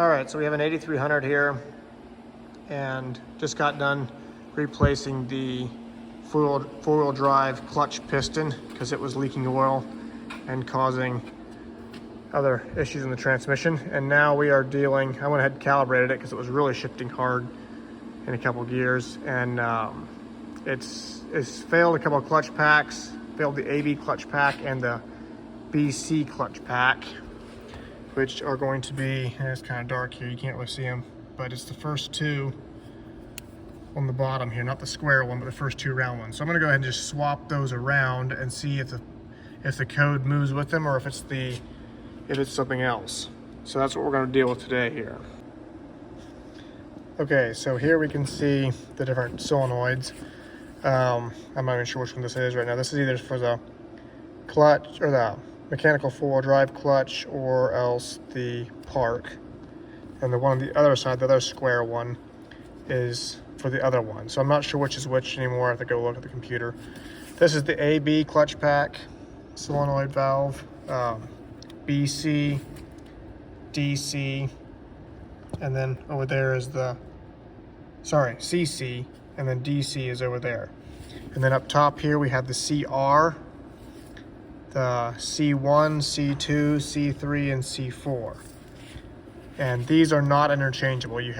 All right, so we have an 8300 here and just got done replacing the four-wheel drive clutch piston because it was leaking oil and causing other issues in the transmission. And now we are dealing, I went ahead and calibrated it because it was really shifting hard in a couple gears, and it's failed a couple of clutch packs, failed the AB clutch pack and the BC clutch pack, which are going to be, it's kind of dark here, you can't really see them, but it's the first two on the bottom here, not the square one, but the first two round ones. So I'm gonna go ahead and just swap those around and see if the code moves with them or if it's something else. So that's what we're gonna deal with today here. Okay, so here we can see the different solenoids. I'm not even sure which one this is right now. This is either for the clutch or the mechanical four-wheel drive clutch or else the park. And the one on the other side, the other square one, is for the other one. So I'm not sure which is which anymore. I have to go look at the computer. This is the AB clutch pack, solenoid valve, BC, DC, and then over there is the, CC, and then DC is over there. And then up top here we have the CR, the C1, C2, C3, and C4. And these are not interchangeable. You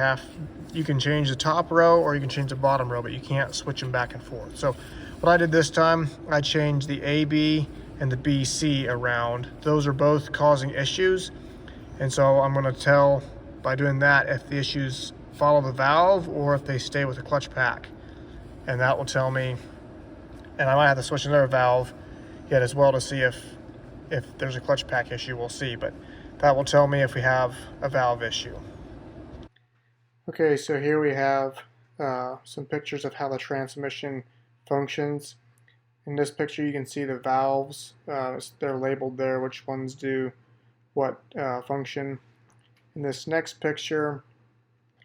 can change the top row or you can change the bottom row, but you can't switch them back and forth. So what I did this time, I changed the AB and the BC around. Those are both causing issues. And so I'm gonna tell by doing that if the issues follow the valve or if they stay with the clutch pack. And that will tell me, and I might have to switch another valve yet as well to see if there's a clutch pack issue, we'll see. But that will tell me if we have a valve issue. Okay, so here we have some pictures of how the transmission functions. In this picture you can see the valves. They're labeled there, which ones do what function. In this next picture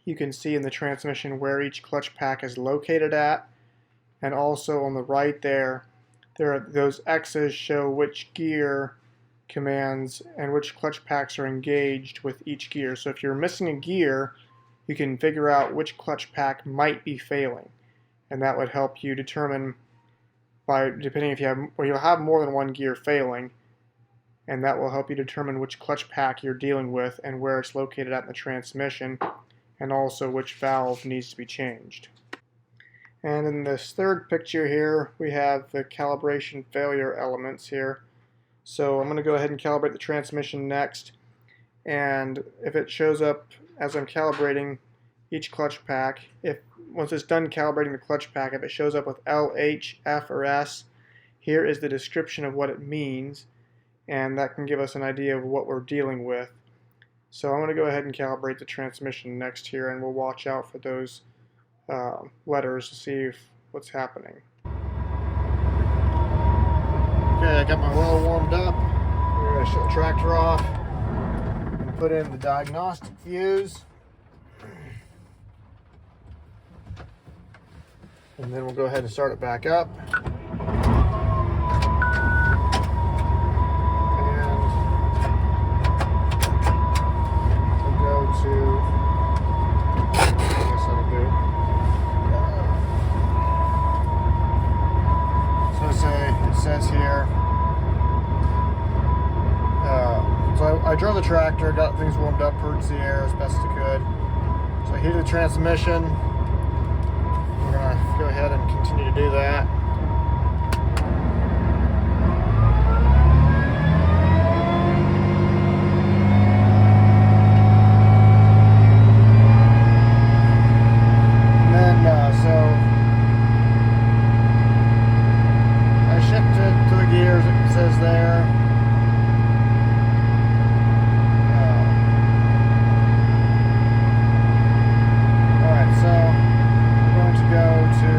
you can see in the transmission where each clutch pack is located at, and also on the right there are those X's show which gear commands and which clutch packs are engaged with each gear. So if you're missing a gear, you can figure out which clutch pack might be failing, and that would help you determine depending if you have, or you'll have more than one gear failing, and that will help you determine which clutch pack you're dealing with and where it's located at in the transmission, and also which valve needs to be changed. And in this third picture here we have the calibration failure elements here. So I'm going to go ahead and calibrate the transmission next, and if it shows up as I'm calibrating each clutch pack, once it's done calibrating the clutch pack, if it shows up with L, H, F, or S, here is the description of what it means, and that can give us an idea of what we're dealing with. So I'm going to go ahead and calibrate the transmission next here, and we'll watch out for those letters to see what's happening. Okay, I got my oil warmed up. We're going to shut the tractor off and put in the diagnostic fuse. And then we'll go ahead and start it back up. And we'll go to, I guess that'll do. So it says here, so I drove the tractor, got things warmed up, purged the air as best as I could. So I heated the transmission. We're gonna go ahead and continue to do that. And then, so I shifted to the gears, it says there. Alright, so I'm going to go to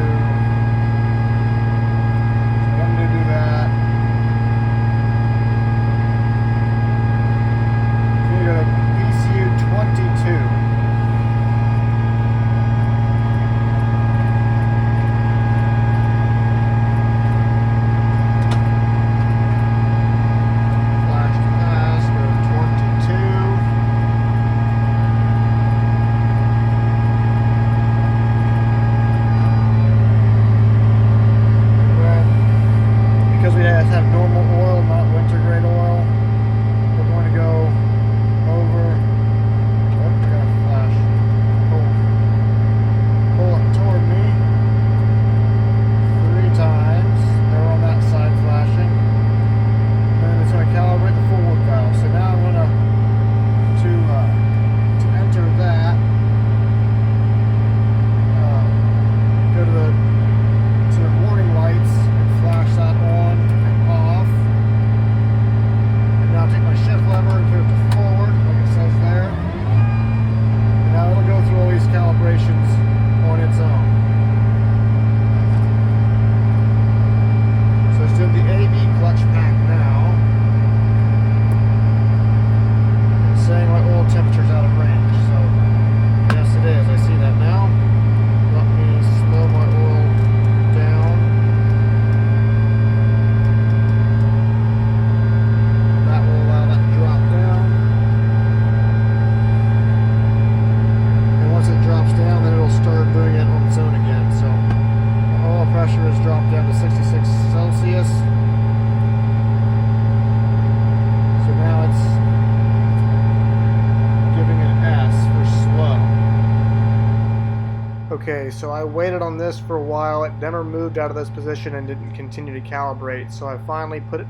Okay, so I waited on this for a while. It never moved out of this position and didn't continue to calibrate. So I finally put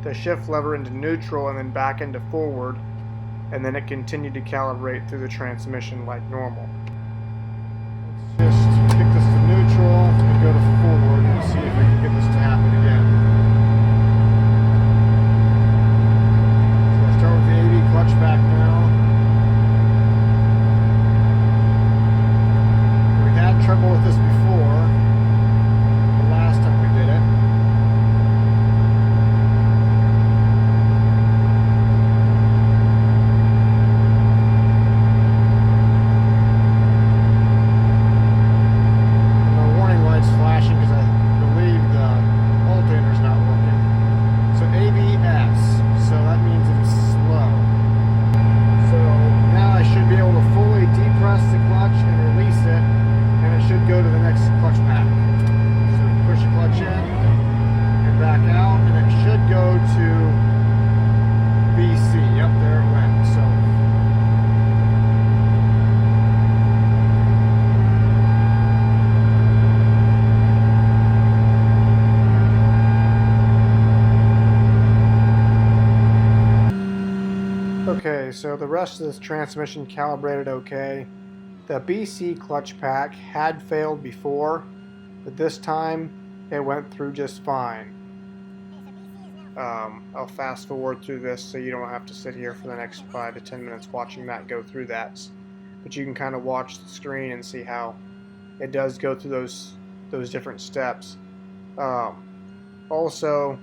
the shift lever into neutral and then back into forward, and then it continued to calibrate through the transmission like normal. Let's just kick this to neutral and go to forward and see if we can get this to happen again. So I start with the AV clutch back now. We had trouble with this before, the last time we did it. Okay, so the rest of this transmission calibrated okay. The BC clutch pack had failed before, but this time it went through just fine. I'll fast forward through this so you don't have to sit here for the next 5 to 10 minutes watching that go through that. But you can kind of watch the screen and see how it does go through those different steps. Also,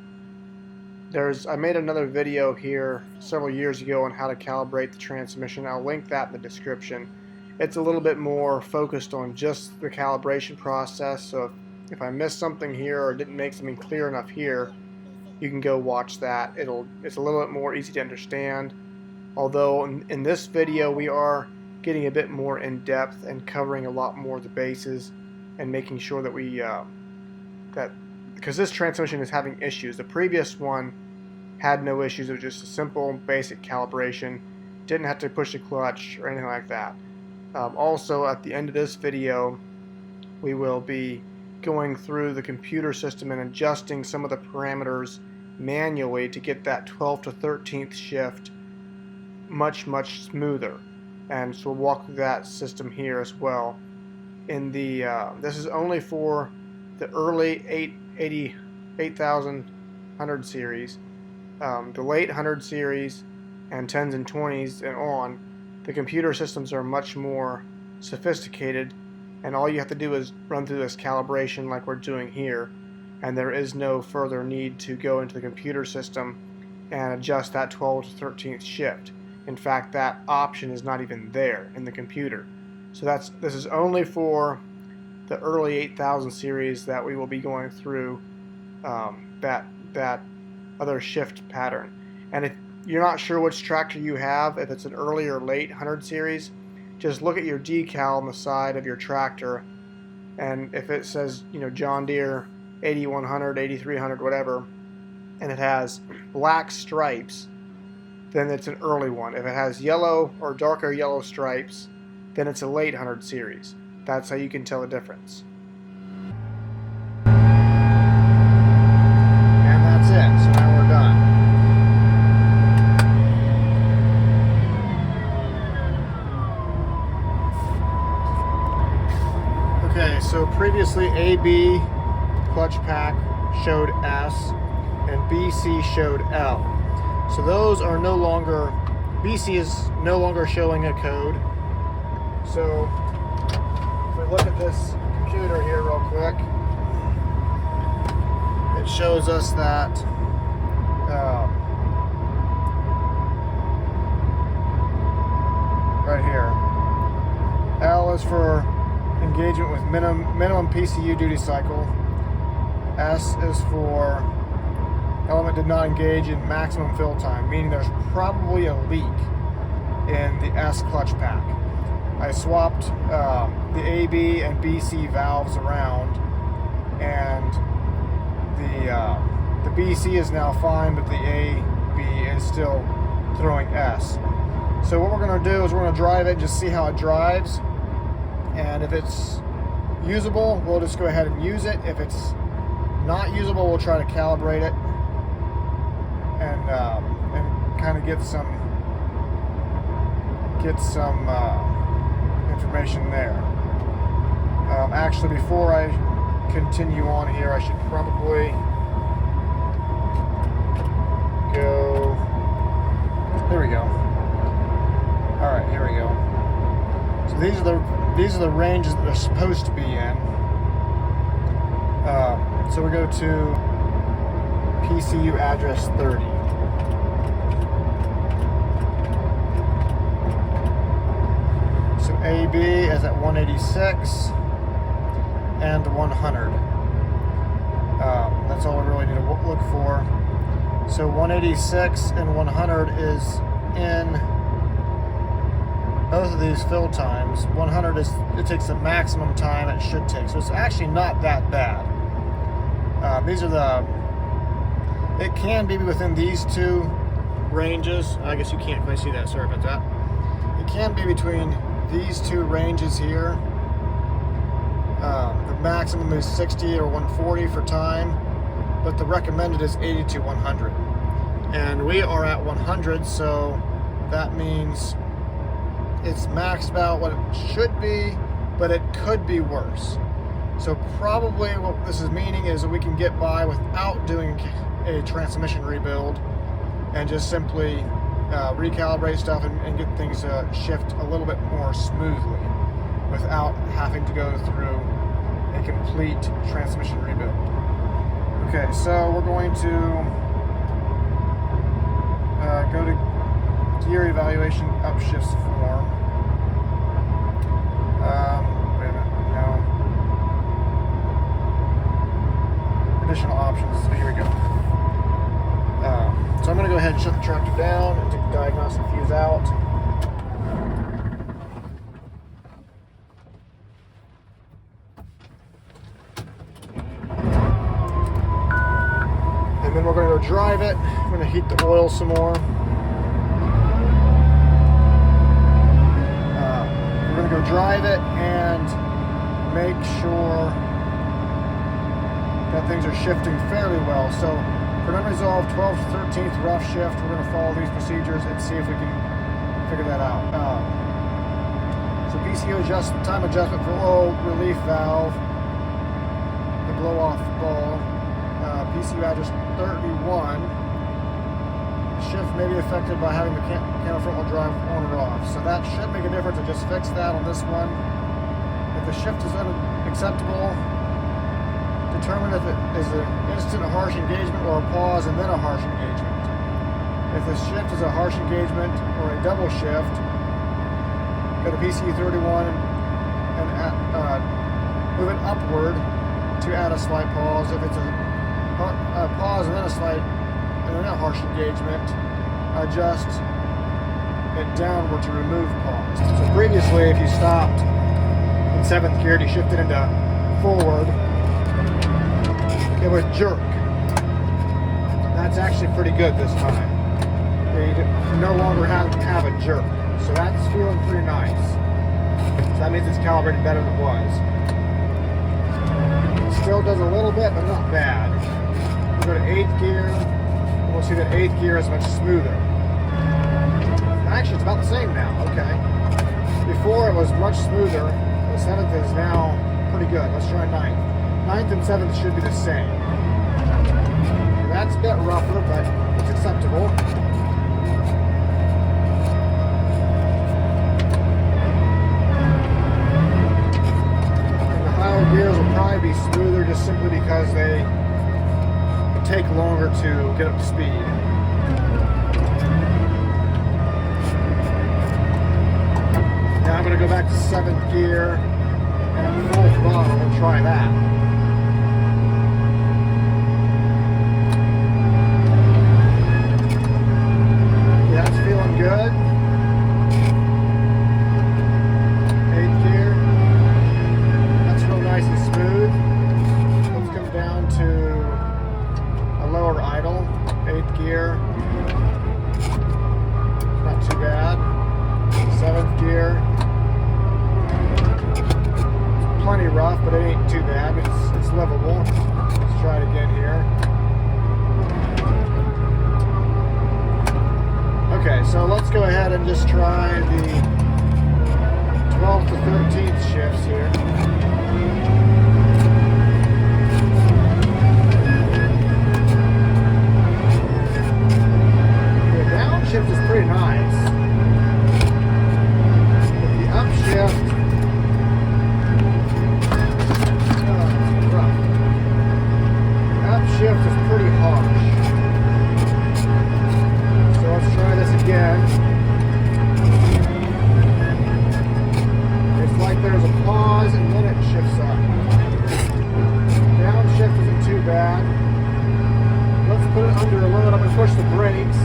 I made another video here several years ago on how to calibrate the transmission. I'll link that in the description. It's a little bit more focused on just the calibration process, so if I missed something here or didn't make something clear enough here, you can go watch that. It's a little bit more easy to understand, although in this video we are getting a bit more in depth and covering a lot more of the bases and making sure that we because this transmission is having issues. The previous one had no issues. It was just a simple, basic calibration. Didn't have to push the clutch or anything like that. Also, at the end of this video, we will be going through the computer system and adjusting some of the parameters manually to get that 12 to 13th shift much smoother. And so we'll walk through that system here as well. This is only for the early 8100 series. The late 100 series and 10s and 20s and on, the computer systems are much more sophisticated, and all you have to do is run through this calibration like we're doing here, and there is no further need to go into the computer system and adjust that 12 to 13th shift. In fact, that option is not even there in the computer. So this is only for the early 8000 series that we will be going through that other shift pattern. And if you're not sure which tractor you have, if it's an early or late 100 series, just look at your decal on the side of your tractor, and if it says, John Deere 8100, 8300, whatever, and it has black stripes, then it's an early one. If it has yellow or darker yellow stripes, then it's a late 100 series. That's how you can tell the difference. And that's it. So now we're done. Okay, so previously AB clutch pack showed S and BC showed L. So those are no longer, BC is no longer showing a code. So if we look at this computer here real quick, it shows us that right here, L is for engagement with minimum PCU duty cycle. S is for element did not engage in maximum fill time, meaning there's probably a leak in the S clutch pack. I swapped the AB and BC valves around, and the BC is now fine, but the AB is still throwing S. So what we're going to do is we're going to drive it, just see how it drives, and if it's usable, we'll just go ahead and use it. If it's not usable, we'll try to calibrate it and kind of get some information there. Actually, before I continue on here, I should probably go. There we go. All right, here we go. So these are the ranges that they're supposed to be in. So we go to PCU address 30. So AB is at 186 and 100. That's all we really need to look for. So 186 and 100 is in both of these fill times. 100 it takes the maximum time it should take, so it's actually not that bad. These are it can be within these two ranges. I guess you can't quite see that, sorry about that. It can be between these two ranges here. The maximum is 60 or 140 for time, but the recommended is 80 to 100. And we are at 100, so that means it's maxed out what it should be, but it could be worse. So probably what this is meaning is that we can get by without doing a transmission rebuild and just simply recalibrate stuff and get things to shift a little bit more smoothly without having to go through a complete transmission rebuild. Okay, so we're going to go to gear evaluation upshifts form. Wait a minute, no. Additional options, so here we go. So I'm going to go ahead and shut the tractor down and take the diagnostic fuse out. And then we're going to go drive it. I'm going to heat the oil some more. We're going to go drive it and make sure that things are shifting fairly well. So for an unresolved 12th to 13th rough shift, we're going to follow these procedures and see if we can figure that out. So PCO time adjustment for oil relief valve, the blow-off ball. PCU address 31. The shift may be affected by having the camo front wheel drive on or off. So that should make a difference. I just fixed that on this one. If the shift is unacceptable, determine if it is an instant harsh engagement or a pause and then a harsh engagement. If the shift is a harsh engagement or a double shift, go to PCU 31 and move it upward to add a slight pause. If it's a pause and then a slight and then a harsh engagement, adjust it downward to remove pause. So previously, if you stopped in 7th gear and you shifted into forward, it would jerk. That's actually pretty good this time. You no longer have a jerk. So that's feeling pretty nice. So that means it's calibrated better than it was. It still does a little bit, but not bad. We'll go to 8th gear, and we'll see that 8th gear is much smoother. Actually, it's about the same now. Okay. Before it was much smoother. The 7th is now pretty good. Let's try 9th. 9th and 7th should be the same. That's a bit rougher, but it's acceptable. And the higher gears will probably be smoother just simply because they take longer to get up to speed. Now I'm going to go back to 7th gear and full throttle and try that. Yeah, that's feeling good. 8th gear. That's real nice and smooth. Let's come down to lower idle, 8th gear, not too bad. 7th gear, it's plenty rough, but swivelable. Let's try it again here. Okay, so let's go ahead and just try the 12th to 13th shifts here. The downshift is pretty nice. But the upshift, rough. The upshift is pretty harsh. So let's try this again. It's like there's a pause and then it shifts up. Downshift isn't too bad. Let's put it under a load. I'm going to push the brakes,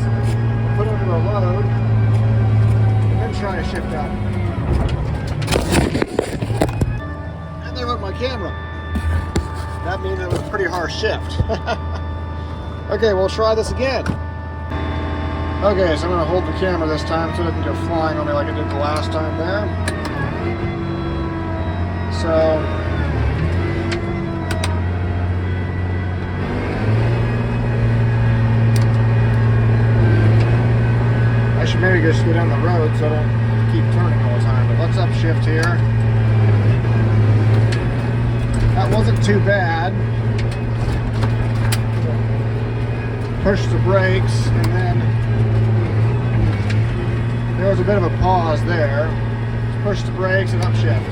put it under a load, and then try to shift up. And there went my camera. That means it was a pretty harsh shift. Okay, we'll try this again. Okay, so I'm going to hold the camera this time so it doesn't go flying on me like it did the last time there. So, I should maybe just go down the road so I don't keep turning all the time. But let's upshift here. That wasn't too bad. Push the brakes and then there was a bit of a pause there. Just push the brakes and upshift.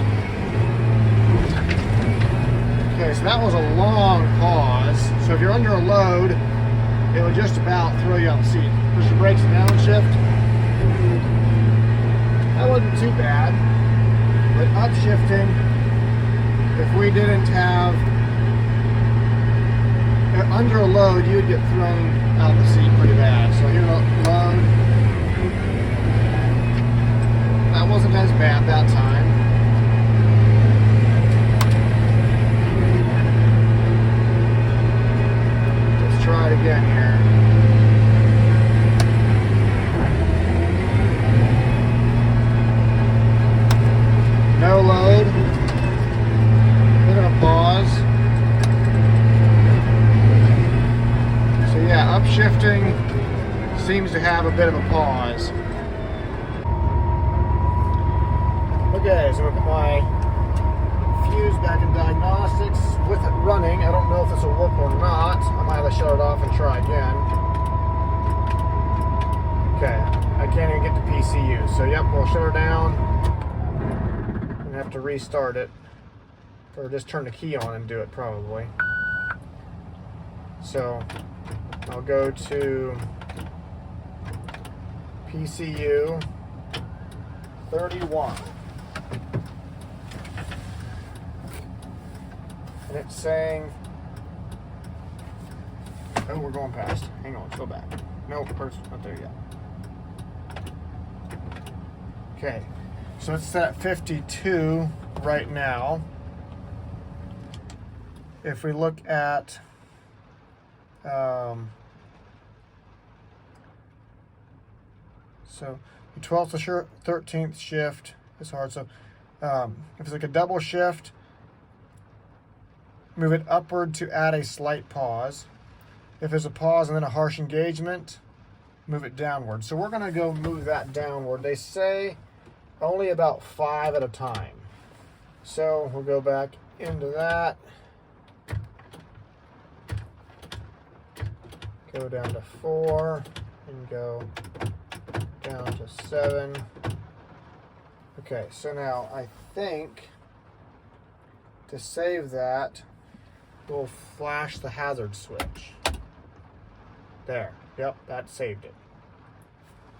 Okay, so that was a long pause. So if you're under a load, it would just about throw you out the seat. Push the brakes and downshift. That wasn't too bad. But upshifting, if we didn't have under a load, you would get thrown out the seat pretty bad. So here's a load. That wasn't as bad that time. Let's try it again here. No load. Bit of a pause. So yeah, upshifting seems to have a bit of a pause. Okay, so we put my fuse back in diagnostics with it running. I don't know if this will work or not. I might have to shut it off and try again. Okay, I can't even get to PCU. So yep, we'll shut her down and have to restart it. Or just turn the key on and do it probably. So I'll go to PCU 31. And it's saying, oh, we're going past. Hang on, let's go back. Nope, not there yet. Okay, so it's at 52 right now. If we look at so the 12th to 13th shift is hard. So if it's like a double shift, move it upward to add a slight pause. If there's a pause and then a harsh engagement, move it downward. So we're going to go move that downward. They say only about 5 at a time. So we'll go back into that. Go down to 4 and go down to 7. Okay, so now I think to save that, we'll flash the hazard switch. There, yep, that saved it.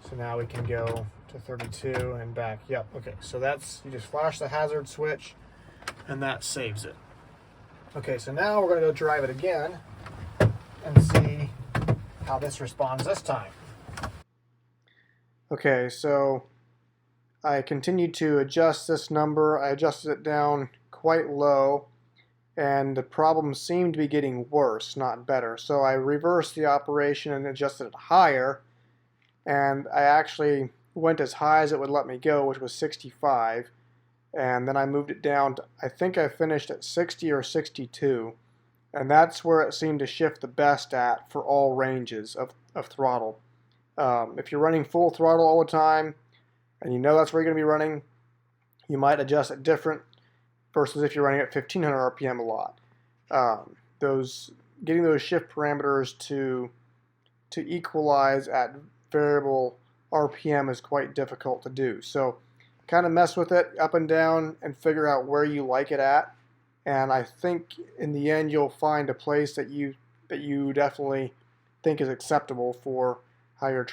So now we can go to 32 and back. Yep, okay, so that's, you just flash the hazard switch and that saves it. Okay, so now we're gonna go drive it again and see how this responds this time. Okay, so I continued to adjust this number. I adjusted it down quite low, and the problem seemed to be getting worse, not better. So I reversed the operation and adjusted it higher, and I actually went as high as it would let me go, which was 65, and then I moved it down to, I think I finished at 60 or 62. And that's where it seemed to shift the best at for all ranges of throttle. If you're running full throttle all the time, and you know that's where you're going to be running, you might adjust it different versus if you're running at 1500 RPM a lot. Getting those shift parameters to equalize at variable RPM is quite difficult to do. So kind of mess with it up and down and figure out where you like it at. And I think in the end you'll find a place that you definitely think is acceptable for how you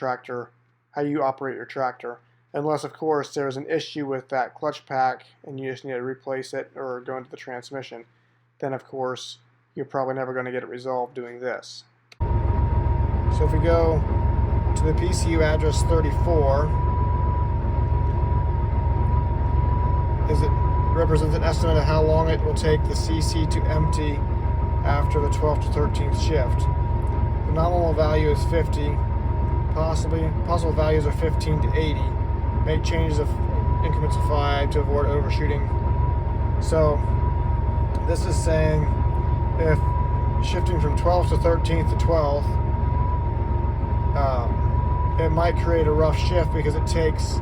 operate your tractor. Unless of course there's an issue with that clutch pack and you just need to replace it or go into the transmission. Then of course you're probably never going to get it resolved doing this. So if we go to the PCU address 34, it represents an estimate of how long it will take the CC to empty after the 12th to 13th shift. The nominal value is 50. Possible values are 15 to 80. Make changes of increments of 5 to avoid overshooting. So this is saying if shifting from 12th to 13th to 12th, it might create a rough shift because it takes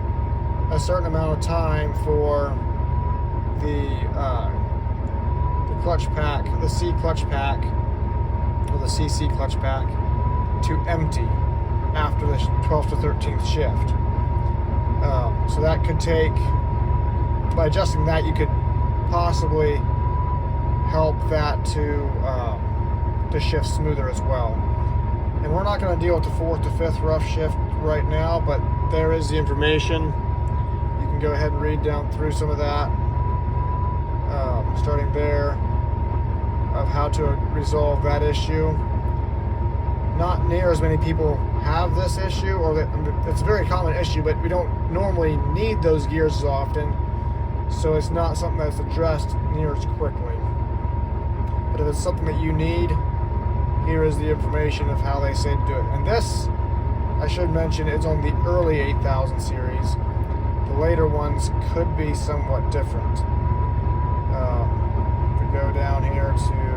a certain amount of time for the clutch pack, the C clutch pack, or the CC clutch pack, to empty after the 12th to 13th shift. So that could take, by adjusting that, you could possibly help that to shift smoother as well. And we're not going to deal with the 4th to 5th rough shift right now, but there is the information. You can go ahead and read down through some of that, starting there, of how to resolve that issue. Not near as many people have this issue, or it's a very common issue, but we don't normally need those gears as often, so it's not something that's addressed near as quickly. But if it's something that you need, here is the information of how they say to do it. And this, I should mention, is on the early 8000 series. The later ones could be somewhat different. If we go down here to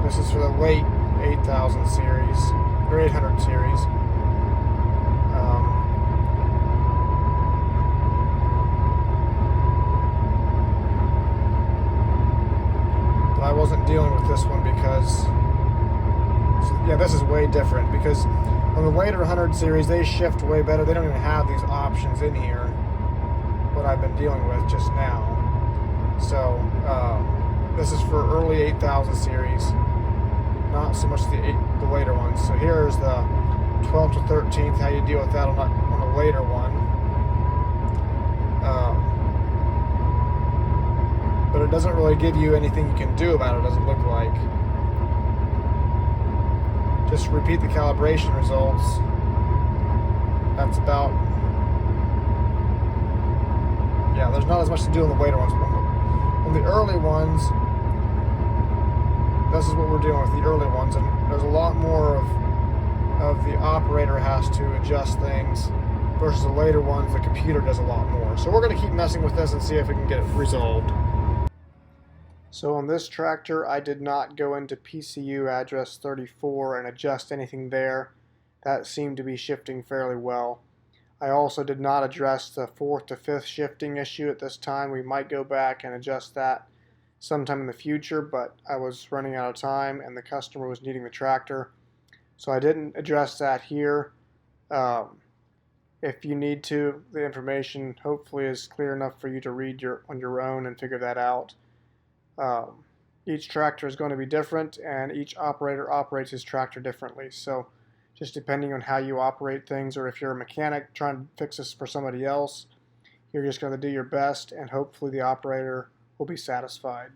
this is for the late 8000 series, or 800 series. But I wasn't dealing with this one because, yeah, this is way different because on the later 100 series, they shift way better. They don't even have these options in here, what I've been dealing with just now. So this is for early 8000 series, not so much the later ones. So here's the 12th to 13th, how you deal with that on a later one. But it doesn't really give you anything you can do about it, doesn't look like. Just repeat the calibration results. That's about, yeah, there's not as much to do on the later ones. On the early ones, this is what we're dealing with, the early ones, and there's a lot more of the operator has to adjust things versus the later ones, the computer does a lot more. So we're going to keep messing with this and see if we can get it resolved. So on this tractor, I did not go into PCU address 34 and adjust anything there. That seemed to be shifting fairly well. I also did not address the 4th to 5th shifting issue at this time. We might go back and adjust that sometime in the future, but I was running out of time and the customer was needing the tractor. So I didn't address that here. If you need to, the information hopefully is clear enough for you to read on your own and figure that out. Each tractor is going to be different and each operator operates his tractor differently. So just depending on how you operate things, or if you're a mechanic trying to fix this for somebody else, you're just going to do your best and hopefully the operator will be satisfied.